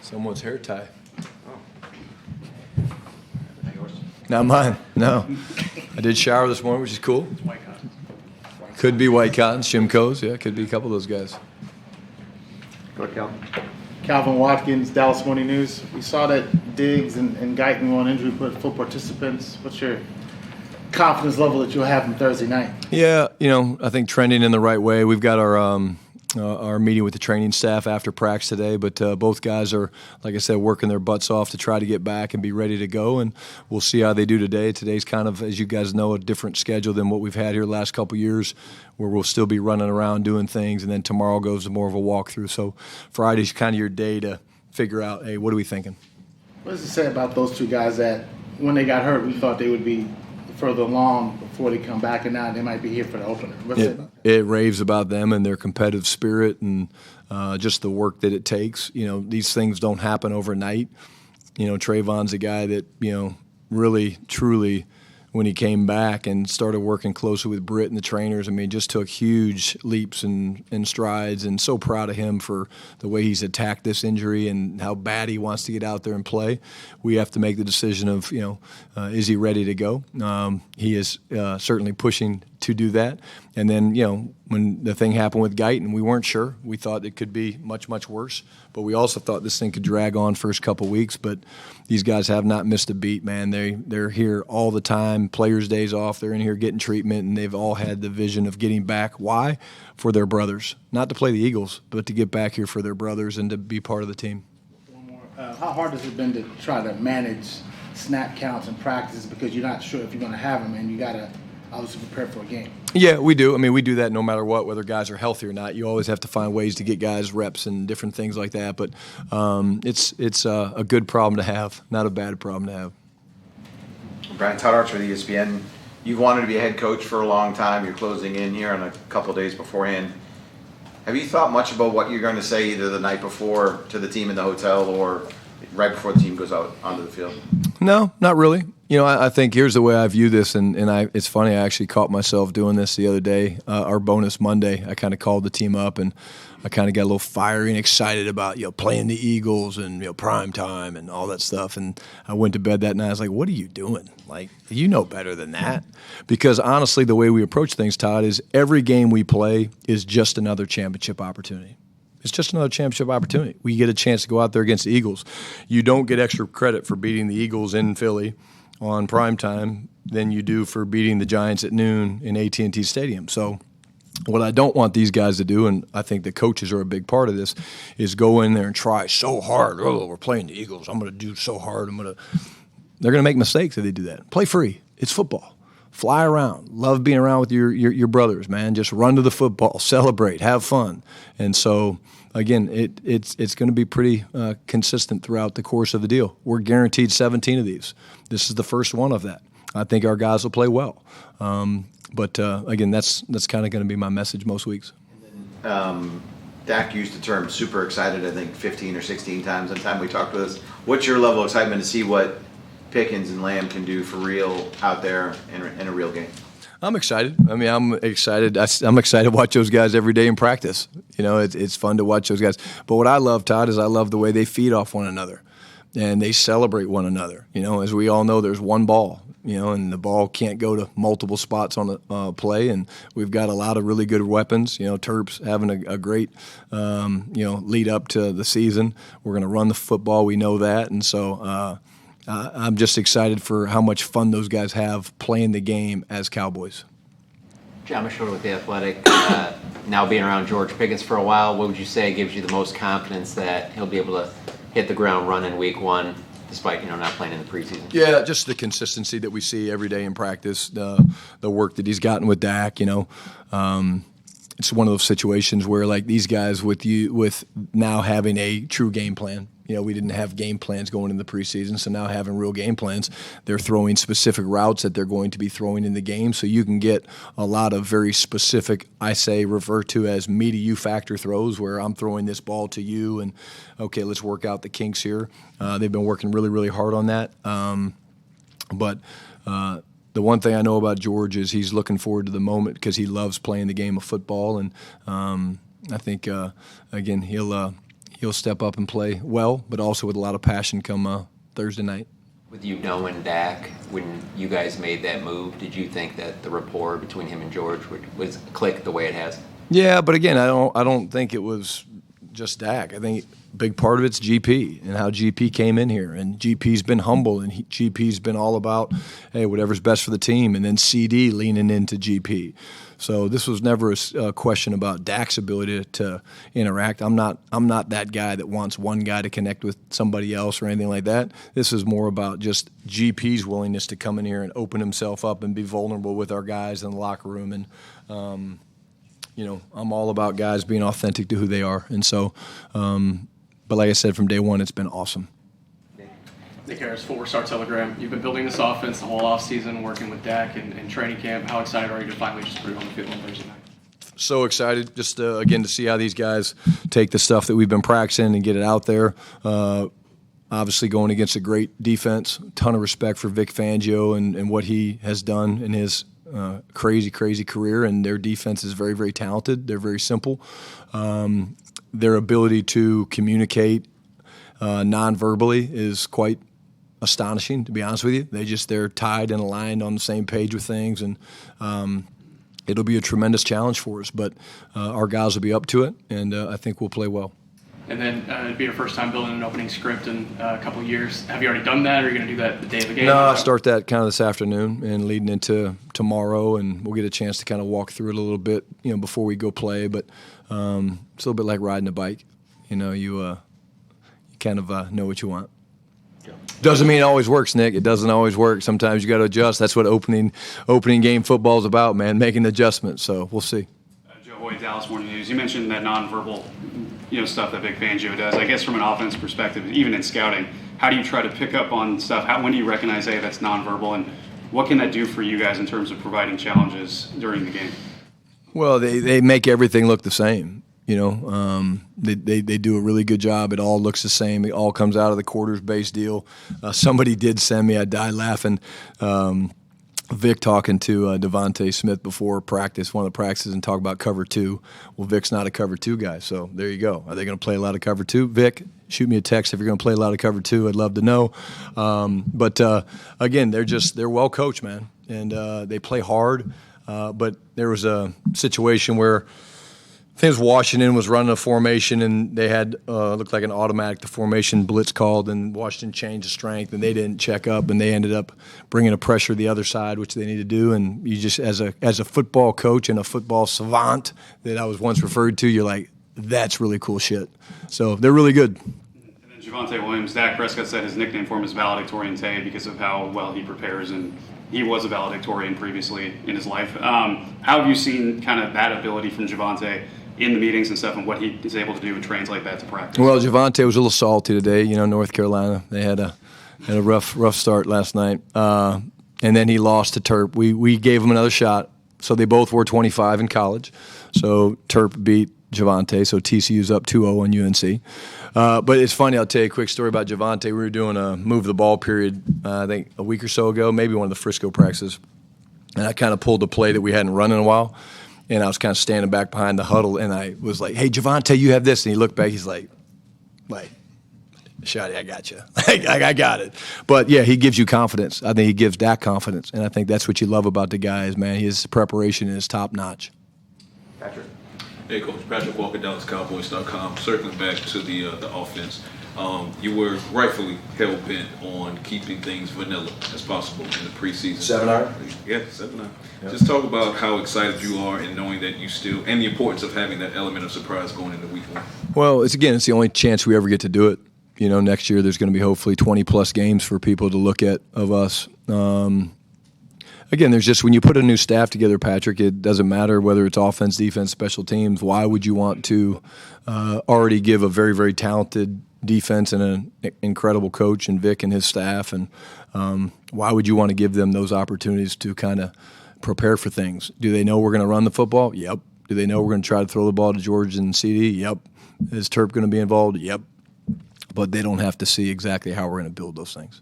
Someone's hair tie. Oh. Yours? Not mine. No. I did shower this morning, which is cool. It's white cotton. Could be White Cotton, Shimco's. Yeah, could be a couple of those guys. Go ahead, Cal. Calvin Watkins, Dallas Morning News. We saw that Diggs and Guyton were on injury full participants. What's your confidence level that you'll have them Thursday night? Yeah, I think trending in the right way. We've got our meeting with the training staff after practice today, but both guys are, like I said, working their butts off to try to get back and be ready to go, and we'll see how they do today. Today's kind of, as you guys know, a different schedule than what we've had here the last couple of years, where we'll still be running around doing things, and then tomorrow goes to more of a walkthrough. So Friday's kind of your day to figure out, hey, what are we thinking? What does it say about those two guys that when they got hurt, we thought they would be further along before they come back, and now they might be here for the opener? What's it about that? It raves about them and their competitive spirit and just the work that it takes. These things don't happen overnight. Trayvon's a guy that, really, truly, when he came back and started working closely with Britt and the trainers, just took huge leaps and strides, and so proud of him for the way he's attacked this injury and how bad he wants to get out there and play. We have to make the decision of, is he ready to go? He is certainly pushing to do that. And then, when the thing happened with Guyton, we weren't sure. We thought it could be much, much worse. But we also thought this thing could drag on first couple weeks. But these guys have not missed a beat, man. They're here all the time. Players' days off. They're in here getting treatment, and they've all had the vision of getting back. Why? For their brothers. Not to play the Eagles, but to get back here for their brothers and to be part of the team. One more. How hard has it been to try to manage snap counts and practices because you're not sure if you're going to have them, and you got to obviously prepare for a game? Yeah, we do. We do that no matter what, whether guys are healthy or not. You always have to find ways to get guys reps and different things like that. But it's a good problem to have, not a bad problem to have. Brian, Todd Archer with ESPN. You've wanted to be a head coach for a long time. You're closing in here on a couple of days beforehand. Have you thought much about what you're going to say either the night before to the team in the hotel or right before the team goes out onto the field? No, not really. I think here's the way I view this, and it's funny, I actually caught myself doing this the other day, our bonus Monday. I kind of called the team up, and I kind of got a little fiery and excited about, playing the Eagles and, prime time and all that stuff. And I went to bed that night. I was like, what are you doing? Like, you know better than that. Because honestly, the way we approach things, Todd, is every game we play is just another championship opportunity. It's just another championship opportunity. We get a chance to go out there against the Eagles. You don't get extra credit for beating the Eagles in Philly on primetime than you do for beating the Giants at noon in AT&T Stadium. So what I don't want these guys to do, and I think the coaches are a big part of this, is go in there and try so hard. Oh, we're playing the Eagles. I'm going to do so hard. They're going to make mistakes if they do that. Play free. It's football. Fly around. Love being around with your brothers, man. Just run to the football. Celebrate. Have fun. And so, again, it's going to be pretty consistent throughout the course of the deal. We're guaranteed 17 of these. This is the first one of that. I think our guys will play well. But again, that's kind of going to be my message most weeks. Dak used the term super excited, I think, 15 or 16 times on time we talked with us. What's your level of excitement to see what Pickens and Lamb can do for real out there in a real game? I'm excited. I'm excited. I'm excited to watch those guys every day in practice. It's fun to watch those guys. But what I love, Todd, is I love the way they feed off one another and they celebrate one another. As we all know, there's one ball, and the ball can't go to multiple spots on a play. And we've got a lot of really good weapons. Terp's having a great, lead up to the season. We're going to run the football. We know that. And so, I'm just excited for how much fun those guys have playing the game as Cowboys. John Machota with The Athletic. Now being around George Pickens for a while, what would you say gives you the most confidence that he'll be able to hit the ground running week one, despite not playing in the preseason? Yeah, just the consistency that we see every day in practice, the work that he's gotten with Dak. It's one of those situations where, like, these guys with now having a true game plan. We didn't have game plans going in the preseason, so now having real game plans, they're throwing specific routes that they're going to be throwing in the game, so you can get a lot of very specific, refer to as me to you factor throws, where I'm throwing this ball to you, and okay, let's work out the kinks here. They've been working really, really hard on that. But the one thing I know about George is he's looking forward to the moment because he loves playing the game of football, and I think again he'll step up and play well, but also with a lot of passion come Thursday night. With you knowing Dak, when you guys made that move, did you think that the rapport between him and George was click the way it has? Yeah, but again, I don't think it was just Dak. I think a big part of it's GP and how GP came in here. And GP's been humble, and GP's been all about, hey, whatever's best for the team. And then CD leaning into GP. So this was never a question about Dak's ability to interact. I'm not that guy that wants one guy to connect with somebody else or anything like that. This is more about just GP's willingness to come in here and open himself up and be vulnerable with our guys in the locker room. And I'm all about guys being authentic to who they are. And so, but like I said, from day one, it's been awesome. Nick Harris, Full Start Telegram. You've been building this offense the whole offseason, working with Dak and training camp. How excited are you to finally just put it on the field on Thursday night? So excited just again to see how these guys take the stuff that we've been practicing and get it out there. Obviously going against a great defense. Ton of respect for Vic Fangio and what he has done in his crazy career, and their defense is very, very talented. They're very simple. Their ability to communicate non-verbally is quite astonishing, to be honest with you. They're tied and aligned on the same page with things, and it'll be a tremendous challenge for us. But our guys will be up to it, and I think we'll play well. And then it'd be your first time building an opening script in a couple of years. Have you already done that, or are you going to do that the day of the game? No, I'll start that kind of this afternoon and leading into tomorrow, and we'll get a chance to kind of walk through it a little bit, before we go play. But it's a little bit like riding a bike. You kind of know what you want. Doesn't mean it always works, Nick. It doesn't always work. Sometimes you got to adjust. That's what opening game football is about, man, making adjustments. So we'll see. Joe Hoyt, Dallas Morning News. You mentioned that nonverbal stuff that Vic Fangio does. I guess from an offense perspective, even in scouting, how do you try to pick up on stuff? When do you recognize, hey, that's nonverbal, and what can that do for you guys in terms of providing challenges during the game? Well, they make everything look the same. They do a really good job. It all looks the same. It all comes out of the quarters-based deal. Somebody did send me, I died laughing, Vic talking to Devontae Smith before practice, one of the practices, and talk about cover two. Well, Vic's not a cover two guy, so there you go. Are they going to play a lot of cover two? Vic, shoot me a text if you're going to play a lot of cover two. I'd love to know. But again, they're well coached, man, and they play hard. But there was a situation where I think it was Washington was running a formation, and they had looked like an automatic, the formation blitz called, and Washington changed the strength, and they didn't check up, and they ended up bringing a pressure to the other side, which they need to do. And you just, as a football coach and a football savant that I was once referred to, you're like, that's really cool shit. So they're really good. And then Javonte Williams, Dak Prescott said his nickname for him is valedictorian Tay because of how well he prepares, and he was a valedictorian previously in his life. How have you seen kind of that ability from Javonte in the meetings and stuff, and what he is able to do to translate that to practice? Well, Javonte was a little salty today. North Carolina, they had a rough start last night, and then he lost to Terp. We gave him another shot, so they both were 25 in college. So Terp beat Javonte, so TCU's up 2-0 on UNC. But it's funny, I'll tell you a quick story about Javonte. We were doing a move the ball period, I think a week or so ago, maybe one of the Frisco practices, and I kind of pulled a play that we hadn't run in a while. And I was kind of standing back behind the huddle, and I was like, hey, Javonte, you have this. And he looked back. He's like, Shotty, I got you. I got it. But, yeah, he gives you confidence. I think he gives Dak confidence. And I think that's what you love about the guy is, man, his preparation is top-notch. Patrick. Hey, Coach. Patrick Walker, DallasCowboys.com. Circling back to the offense, you were rightfully hell-bent on keeping things vanilla as possible in the preseason. 7-hour? Yeah, 7-hour. Yep. Just talk about how excited you are and knowing that you still, and the importance of having that element of surprise going into week one. Well, it's the only chance we ever get to do it. Next year there's going to be hopefully 20-plus games for people to look at of us. Again, there's just, when you put a new staff together, Patrick, it doesn't matter whether it's offense, defense, special teams. Why would you want to already give a very, very talented defense and an incredible coach and Vic and his staff? And why would you want to give them those opportunities to kind of prepare for things? Do they know we're going to run the football? Yep. Do they know we're going to try to throw the ball to George and CD? Yep. Is Terp going to be involved? Yep. But they don't have to see exactly how we're going to build those things.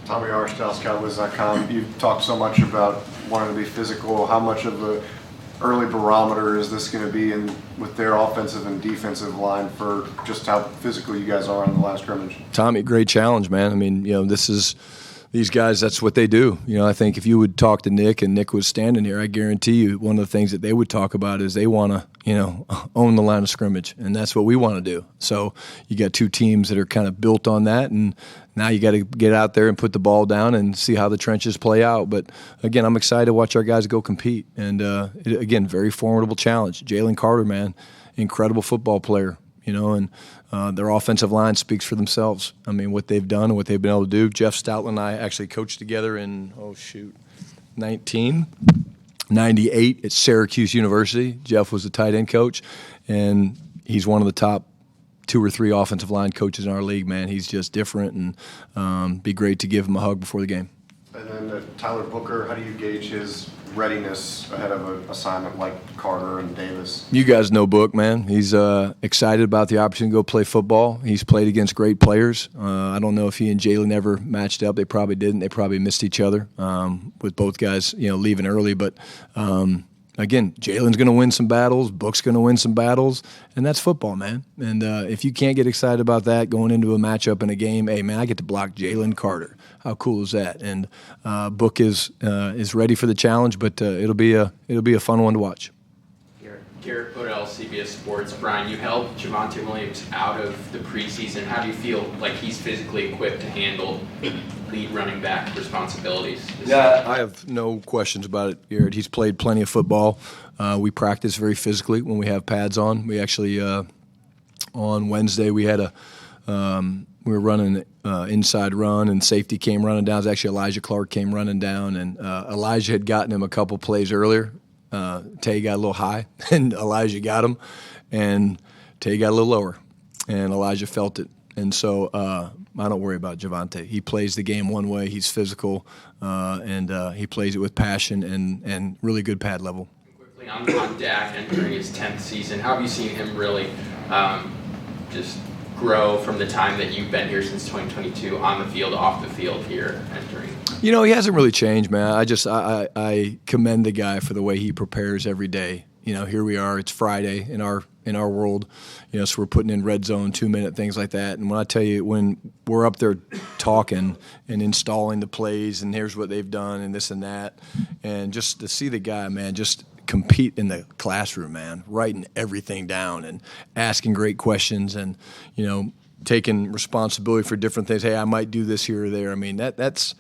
Tommy Arsh, DallasCowboys.com. You've talked so much about wanting to be physical. How much of a early barometer is this going to be with their offensive and defensive line for just how physical you guys are on the last scrimmage? Tommy, great challenge, man. I mean, these guys, that's what they do. I think if you would talk to Nick and Nick was standing here, I guarantee you one of the things that they would talk about is they want to, own the line of scrimmage. And that's what we want to do. So you got two teams that are kind of built on that. And now you got to get out there and put the ball down and see how the trenches play out. But again, I'm excited to watch our guys go compete. And again, very formidable challenge. Jalen Carter, man, incredible football player. And their offensive line speaks for themselves. I mean, what they've done and what they've been able to do. Jeff Stoutland and I actually coached together in, 1998 at Syracuse University. Jeff was the tight end coach, and he's one of the top 2 or 3 offensive line coaches in our league, man. He's just different, and be great to give him a hug before the game. And then Tyler Booker, how do you gauge his readiness ahead of an assignment like Carter and Davis? You guys know Book, man. He's excited about the opportunity to go play football. He's played against great players. I don't know if he and Jalen ever matched up. They probably didn't. They probably missed each other with both guys, leaving early. But again, Jalen's going to win some battles. Book's going to win some battles, and that's football, man. And if you can't get excited about that going into a matchup in a game, hey, man, I get to block Jalen Carter. How cool is that? And Book is ready for the challenge, but it'll be a fun one to watch. Garrett Podell, CBS Sports. Brian, you held Javonte Williams out of the preseason. How do you feel like he's physically equipped to handle lead running back responsibilities? Yeah, I have no questions about it, Garrett. He's played plenty of football. We practice very physically when we have pads on. We actually, on Wednesday, we had we were running inside run, and safety came running down. It was actually Elijah Clark came running down, and Elijah had gotten him a couple plays earlier. Tay got a little high, and Elijah got him, and Tay got a little lower, and Elijah felt it. And so I don't worry about Javonte. He plays the game one way. He's physical, and he plays it with passion and really good pad level. Quickly on Dak entering his 10th season, how have you seen him really just grow from the time that you've been here since 2022 on the field, off the field here entering? He hasn't really changed, man. I commend the guy for the way he prepares every day. Here we are. It's Friday in our world. So we're putting in red zone, 2-minute things like that. And when I tell you, when we're up there talking and installing the plays, and here's what they've done, and this and that, and just to see the guy, man, just compete in the classroom, man, writing everything down and asking great questions, and taking responsibility for different things. Hey, I might do this here or there. I mean, that's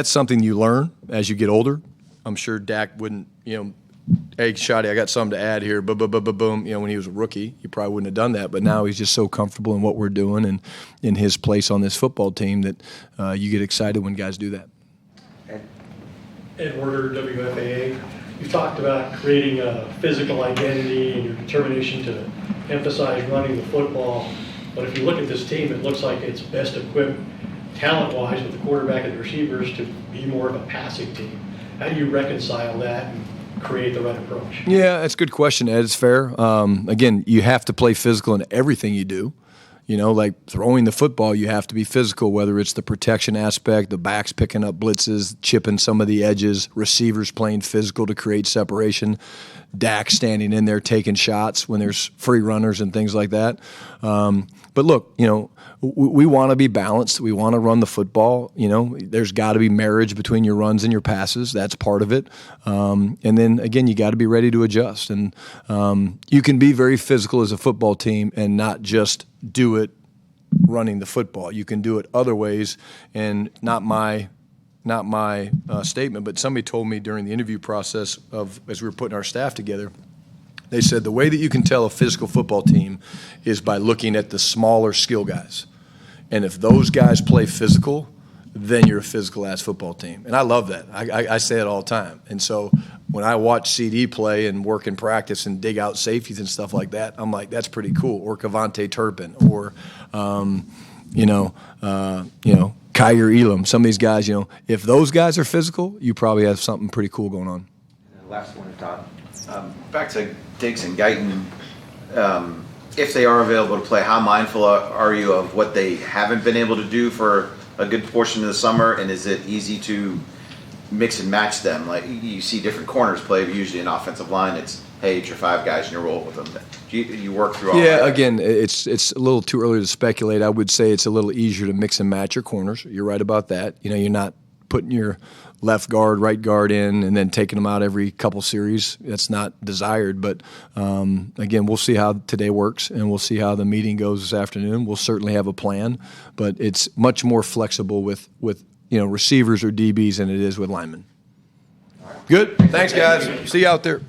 something you learn as you get older. I'm sure Dak wouldn't, hey, Shotty, I got something to add here, boom. When he was a rookie, he probably wouldn't have done that. But now he's just so comfortable in what we're doing and in his place on this football team that you get excited when guys do that. Ed Werder, WFAA. You've talked about creating a physical identity and your determination to emphasize running the football. But if you look at this team, it looks like it's best equipped talent-wise with the quarterback and the receivers to be more of a passing team. How do you reconcile that and create the right approach? Yeah, that's a good question, Ed. It's fair. Again, you have to play physical in everything you do. Like throwing the football, you have to be physical, whether it's the protection aspect, the backs picking up blitzes, chipping some of the edges, receivers playing physical to create separation, Dak standing in there taking shots when there's free runners and things like that. But look, we want to be balanced. We want to run the football. There's got to be marriage between your runs and your passes. That's part of it. And then, again, you got to be ready to adjust. And you can be very physical as a football team and not just do it running the football. You can do it other ways. And not my statement, but somebody told me during the interview process as we were putting our staff together, they said the way that you can tell a physical football team is by looking at the smaller skill guys. And if those guys play physical, then you're a physical-ass football team. And I love that. I say it all the time. And so when I watch CD play and work in practice and dig out safeties and stuff like that, I'm like, that's pretty cool. Or Kavontae Turpin or, Kyer Elam. Some of these guys, if those guys are physical, you probably have something pretty cool going on. Last one, Todd. Back to Diggs and Guyton. If they are available to play, how mindful are you of what they haven't been able to do for a good portion of the summer? And is it easy to mix and match them? Like you see different corners play, but usually in offensive line, it's hey, it's your 5 guys and you roll with them. Do you work through all that? Yeah, again, it's a little too early to speculate. I would say it's a little easier to mix and match your corners. You're right about that. You know, you're not putting your left guard, right guard in, and then taking them out every couple series. That's not desired. But again, we'll see how today works, and we'll see how the meeting goes this afternoon. We'll certainly have a plan, but it's much more flexible with receivers or DBs than it is with linemen. Good. Thanks, guys. See you out there.